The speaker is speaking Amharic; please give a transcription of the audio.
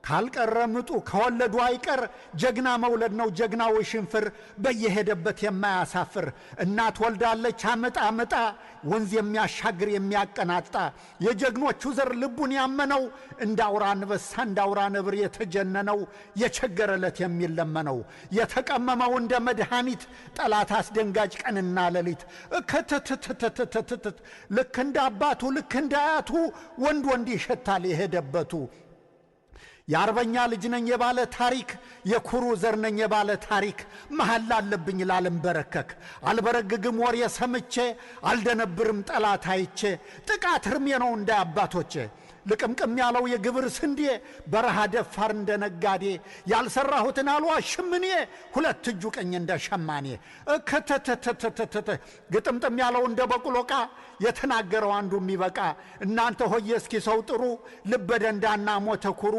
ካልቀረምጡ ከወለዱ አይቀር ጀግና መውለድ ነው ጀግናው ሽንፍር በየሄደበት የማያሳፍር እናት ወልዳለች አመጣ አመጣ ወንዝ የሚያሻግር የሚያቀናጣ የጀግኖቹ ዘር ልቡን ያመነው እንዳውራ አንበሳ እንዳውራ ነብር የተጀነነው የቸገረለት የሚለመነው የተቀመመው እንደ መድኃኒት ጠላት አስደንጋጭ ቀንና ሌሊት ልክ እንደ አባቱ ልክ እንደ አያቱ ወንድ ይሸታል የሄደበቱ የአርበኛ ልጅ ነኝ የባለ ታሪክ የኩሩ ዘር ነኝ የባለ ታሪክ መሐላ አለብኝ ላልንበረከክ አልበረግግም ወሬ ሰምቼ አልደነብርም ጠላት አይቼ ጥቃት እርሜ ነው እንደ አባቶቼ ልቅምቅም ያለው የግብር ስንዴ በረሃ ደፋር እንደ ነጋዴ ያልሰራሁትን አልዋሽም እኔ ሁለት እጁ ቀኝ እንደ ሸማኔ ግጥምጥም ያለው እንደ በቅሎቃ የተናገረው አንዱ የሚበቃ እናንተ ሆየ እስኪ ሰው ጥሩ ልበደንዳና ሞተ ኩሩ